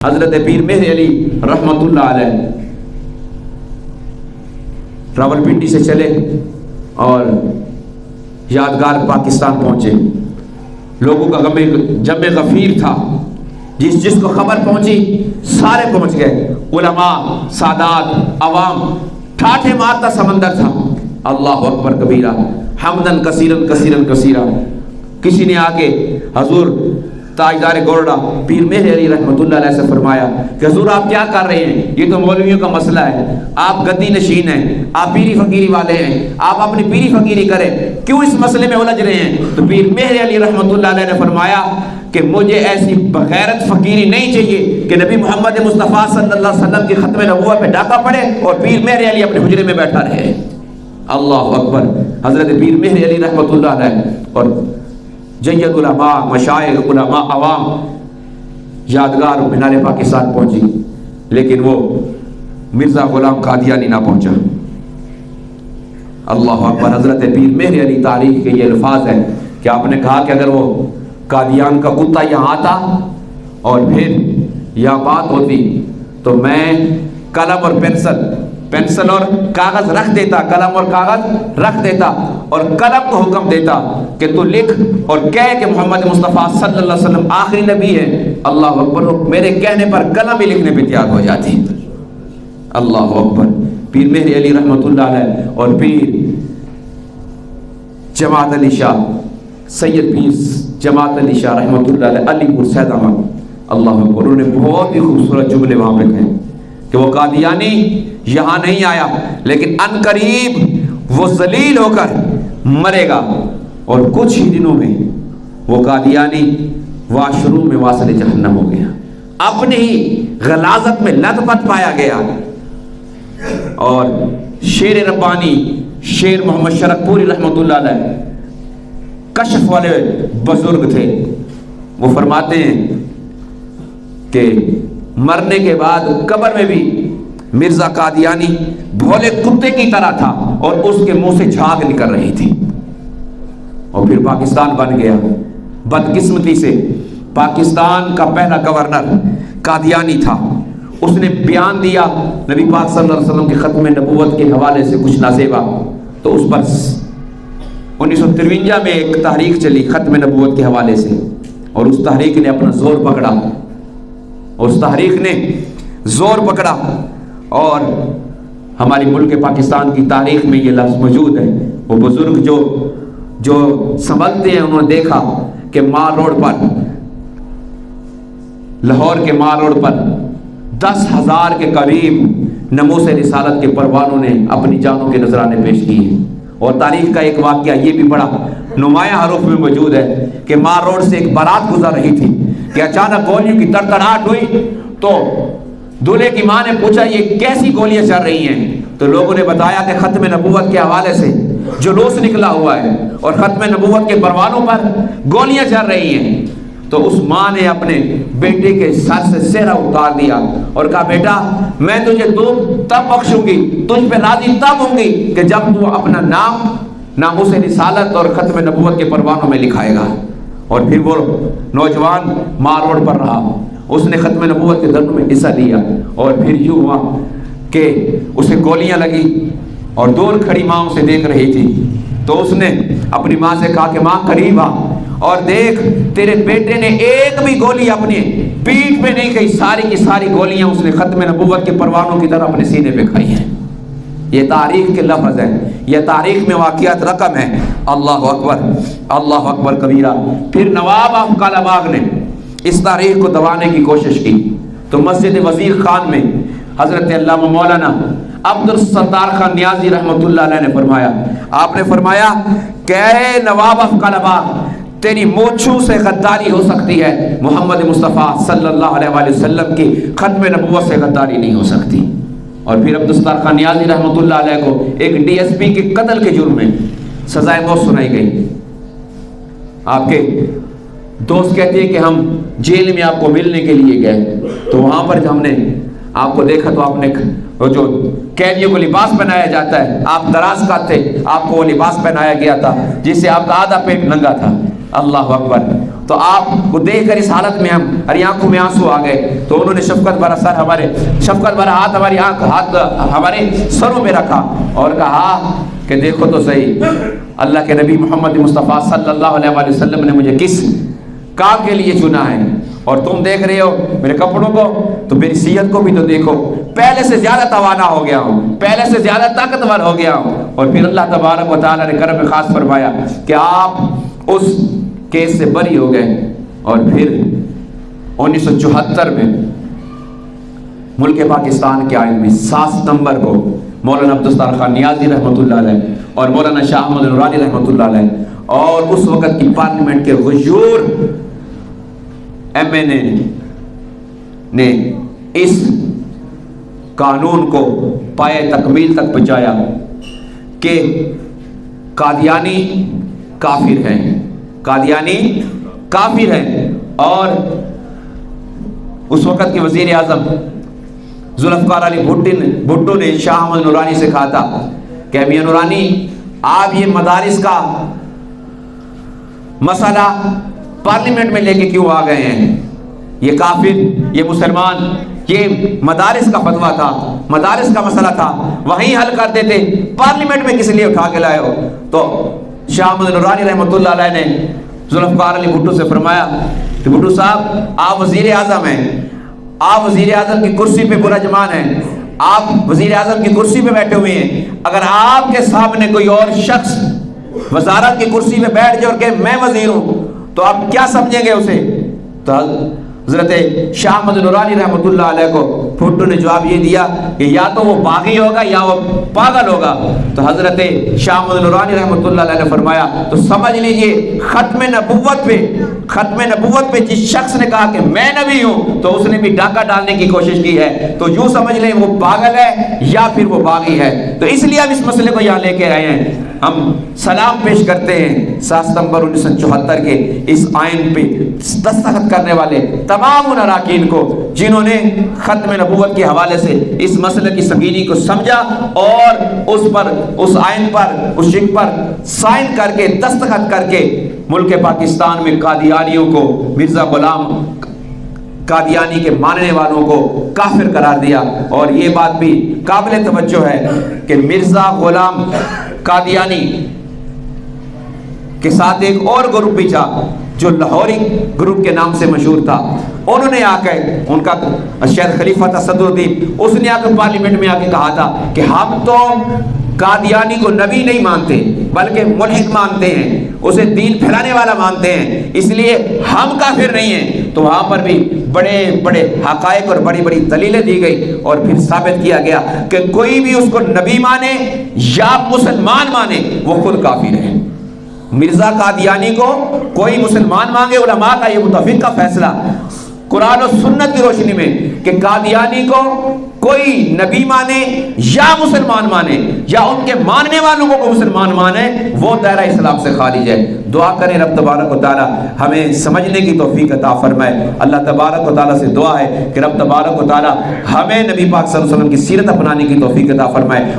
حضرت پیر مہر علی رحمۃ اللہ علیہ راولپنڈی سے چلے اور یادگار پاکستان پہنچے. لوگوں کا جم غفیر تھا. جس کو خبر پہنچی سارے پہنچ گئے. علماء، سادات، عوام. ٹھاٹھے مارتا سمندر تھا. اللہ اکبر کبیرہ، حمدن کثیرن کثیرن کثیرہ. کسی نے آ کے حضور تاجدار گورڈا پیر مہر علی رحمۃ اللہ علیہ سے فرمایا کہ حضور آپ کیا کر رہے ہیں؟ یہ تو مولویوں کا مسئلہ ہے. آپ گدی نشین ہیں، آپ پیری فقیری والے ہیں، آپ اپنی پیری فقیری کریں، کیوں اس مسئلے میں الجھ رہے ہیں؟ تو پیر مہر علی رحمۃ اللہ علیہ نے فرمایا کہ مجھے ایسی بغیرت فقیری نہیں چاہیے کہ نبی محمد مصطفیٰ صلی اللہ علیہ وسلم کی ختم نبوت پہ ڈاکہ پڑے اور پیر مہر علی اپنے حجرے میں بیٹھا رہے. اللہ اکبر. حضرت پیر مہر علی رحمۃ اللہ علیہ اور جید علماء، مشائخ، علماء، عوام یادگار مینار پاکستان پہنچی، لیکن وہ مرزا غلام قادیانی نہ پہنچا. اللہ اکبر. حضرت پیر مہر علی تاریخ کے یہ الفاظ ہیں کہ آپ نے کہا کہ اگر وہ قادیان کا کتا یہاں آتا اور پھر یہ بات ہوتی تو میں قلم اور پینسل اور کاغذ رکھ دیتا، قلم اور کاغذ رکھ دیتا اور قلم کو حکم دیتا کہ تو لکھ اور کہہ کہ محمد مصطفیٰ صلی اللہ علیہ وسلم آخری نبی ہے. اللہ اکبر. میرے کہنے پر قلم ہی لکھنے پہ تیار ہو جاتی. اللہ اکبر. پیر مہر علی رحمۃ اللہ علیہ اور پیر جماعت علی شاہ، سید پیر جماعت علی شاہ رحمۃ اللہ علیہ علی پور سید احمد. اللہ اکبر. انہوں نے بہت ہی خوبصورت جملے وہاں پہ کہے کہ وہ قادیانی یہاں نہیں آیا لیکن ان قریب وہ ذلیل ہو کر مرے گا اور کچھ ہی دنوں میں وہ قادیانی واشروم میں واصل جہنم ہو گیا. اپنی ہی غلاظت میں لت پت پایا گیا. اور شیر ربانی شیر محمد شرک پوری رحمۃ اللہ علیہ کشف والے بزرگ تھے. وہ فرماتے ہیں کہ مرنے کے بعد قبر میں بھی مرزا قادیانی بھولے کتے کی طرح تھا اور اس کے منہ سے جھاگ نکل رہی تھی. اور پھر پاکستان بن گیا. بدقسمتی سے پاکستان کا پہلا گورنر قادیانی تھا. اس نے بیان دیا نبی پاک صلی اللہ علیہ وسلم کی ختم نبوت کے حوالے سے کچھ نازیبا. تو اس پر 1953 میں ایک تحریک چلی ختم نبوت کے حوالے سے اور اس تحریک نے اپنا زور پکڑا. اس تحریک نے زور پکڑا اور ہماری ملک پاکستان کی تاریخ میں یہ لفظ موجود ہے. وہ بزرگ جو سنبھلتے ہیں انہوں نے دیکھا کہ مار روڈ پر، لاہور کے مار روڈ پر 10,000 کے قریب ناموس رسالت کے پروانوں نے اپنی جانوں کے نذرانے پیش کیے. اور تاریخ کا ایک واقعہ یہ بھی بڑا نمایاں حروف میں موجود ہے کہ مار روڈ سے ایک بارات گزر رہی تھی کہ اچانک گولیوں کی تڑتڑاہٹ ہوئی. تو دولہے کی ماں نے پوچھا یہ کیسی گولیاں چل رہی ہیں؟ تو لوگوں نے بتایا کہ ختم نبوت کے حوالے سے جلوس نکلا ہوا ہے اور ختم نبوت کے پروانوں پر گولیاں چل رہی ہیں. تو اس ماں نے اپنے بیٹے کے سر سے سہرا اتار دیا اور کہا بیٹا میں تجھے تب بخشوں گی، تجھ پہ راضی تب ہوں گی کہ جب تو اپنا نام ناموس رسالت اور ختم نبوت کے پروانوں میں لکھائے گا. اور پھر وہ نوجوان مار روڈ پر رہا. اس نے ختم نبوت کے دھرنوں میں حصہ لیا اور پھر یوں ہوا کہ اسے گولیاں لگی اور دور کھڑی ماں اسے دیکھ رہی تھی. تو اس نے اپنی ماں سے کہا کہ ماں قریب آ اور دیکھ تیرے بیٹے نے ایک بھی گولی اپنی پیٹھ پہ نہیں کھی، ساری کی ساری گولیاں اس نے ختم نبوت کے پروانوں کی طرح اپنے سینے پہ کھائی ہیں. یہ تاریخ کے لفظ ہیں، یہ تاریخ میں واقعات رقم ہے. اللہ اکبر. اللہ اکبر کبیرہ. پھر نواب آف کالا باغ نے اس تاریخ کو دبانے کی کوشش کی تو مسجد وزیر خان میں حضرت علامہ مولانا عبد الستار خان نیازی رحمۃ اللہ علیہ نے فرمایا، آپ نے فرمایا کہ اے نواب آف کالا باغ تیری مونچھوں سے غداری ہو سکتی ہے، محمد مصطفیٰ صلی اللہ علیہ وآلہ وسلم کی ختم نبوت سے غداری نہیں ہو سکتی. اور پھر عبد الستار خان نیازی رحمۃ اللہ علیہ کو ایک ڈی ایس پی کے قتل کے جرم میں سزائے موت سنائی گئی. آپ کے دوست کہتے ہیں کہ ہم جیل میں آپ کو ملنے کے لیے گئے تو وہاں پر ہم نے آپ کو دیکھا تو آپ نے جو قیدیوں کو لباس پہنایا جاتا ہے، آپ دراز کا تھے، آپ کو وہ لباس پہنایا گیا تھا جس سے آپ کا آدھا پیٹ ننگا تھا. اللہ اکبر. تو آپ کو دیکھ کر اس حالت میں ہماری آنکھوں میں آنسو آ گئے. تو انہوں نے شفقت بھرا شفقت بھرا ہاتھ ہمارے سروں پہ رکھا اور کہا کہ دیکھو تو صحیح اللہ کے نبی محمد مصطفیٰ صلی اللہ علیہ وآلہ وسلم نے مجھے کس کام کے لیے چنا ہے، اور تم دیکھ رہے ہو میرے کپڑوں کو، تو میری صحت کو بھی تو دیکھو، پہلے سے زیادہ توانا ہو گیا ہوں، پہلے سے زیادہ طاقتور ہو گیا ہوں. اور پھر اللہ تبارک و تعالیٰ نے کرم خاص فرمایا کہ آپ اس کیس سے بری ہو گئے. اور پھر 1974 میں ملک پاکستان کے آئین میں 7 ستمبر کو مولانا عبدالستار خان نیازی رحمۃ اللہ علیہ اور مولانا شاہ احمد نورانی رحمۃ اللہ علیہ اور اس وقت کی پارلیمنٹ کے غیور ایم این اے نے اس قانون کو پائے تکمیل تک پہنچایا کہ قادیانی کافر ہیں، قادیانی کافر ہیں. اور اس وقت کے وزیر اعظم ذوالفقار علی بھٹو نے شاہ احمد نورانی سے کہا تھا کہ میاں نورانی آپ یہ مدارس کا مسئلہ پارلیمنٹ میں لے کے کیوں آ گئے ہیں؟ یہ کافر، یہ مسلمان، یہ مدارس کا فتویٰ تھا، مدارس کا مسئلہ تھا، وہیں حل کر دیتے، پارلیمنٹ میں کس لیے اٹھا کے لائے ہو؟ تو شاہ احمد نورانی رحمۃ اللہ علیہ نے ذوالفقار علی بھٹو سے فرمایا کہ بھٹو صاحب آپ وزیر اعظم ہیں، آپ وزیر اعظم کی کرسی پہ برجمان ہیں، آپ وزیر اعظم کی کرسی پہ بیٹھے ہوئے ہیں، اگر آپ کے سامنے کوئی اور شخص وزارت کی کرسی پہ بیٹھ جائے اور کہ میں وزیر ہوں تو آپ کیا سمجھیں گے اسے؟ تو حضرت شاہ احمد نورانی رحمۃ اللہ علیہ کو بھٹو نے جواب یہ دیا کہ یا تو وہ باغی ہوگا یا وہ پاگل ہوگا. تو حضرت شاہ احمد نورانی رحمۃ اللہ علیہ نے فرمایا تو سمجھ لیجئے ختم نبوت پہ جس شخص نے کہا کہ میں نبی ہوں تو اس نے بھی ڈاکہ ڈالنے کی کوشش کی ہے. تو یوں سمجھ لیں وہ پاگل ہے یا پھر وہ باغی ہے. تو اس لیے ہم اس مسئلے کو یہاں لے کے آئے ہیں. ہم سلام پیش کرتے ہیں 7 ستمبر 1974 کے اس آئین پہ دستخط کرنے والے تمام ان اراکین کو جنہوں نے ختم نبوت کے حوالے سے اس مسئلے کی سنگینی کو سمجھا اور اس آئین پر، اس شک پر سائن کر کے، دستخط کر کے ملک پاکستان میں قادیانیوں کو، مرزا غلام قادیانی کے ماننے والوں کو کافر قرار دیا. اور یہ بات بھی قابل توجہ ہے کہ مرزا غلام قادیانی کے ساتھ ایک اور گروپ بھی تھا جو لاہوری گروپ کے نام سے مشہور تھا. انہوں نے آ کے، ان کا شیخ خلیفہ تھا صدر الدین، اس نے آ کے پارلیمنٹ میں آ کے کہا تھا کہ ہم تو قادیانی کو نبی نہیں مانتے بلکہ ملحد مانتے ہیں، اسے دین پھیلانے والا مانتے ہیں، اس لیے ہم کافر نہیں ہیں. تو وہاں پر بھی بڑے بڑے حقائق اور بڑی بڑی دلیلیں دی گئی اور پھر ثابت کیا گیا کہ کوئی بھی اس کو نبی مانے یا مسلمان مانے وہ خود کافر ہے. مرزا قادیانی کو کوئی مسلمان مانگے، علماء کا یہ متفق کا فیصلہ قرآن و سنت کی روشنی میں کہ قادیانی کو کوئی نبی مانے یا مسلمان مانے یا ان کے ماننے والوں کو مسلمان مانے، وہ دائرہ اسلام سے خارج ہے. دعا کریں رب تبارک و تعالی ہمیں سمجھنے کی توفیق عطا فرمائے. اللہ تبارک و تعالی سے دعا ہے کہ رب تبارک و تعالی ہمیں نبی پاک صلی اللہ علیہ وسلم کی سیرت اپنانے کی توفیق عطا فرمائے.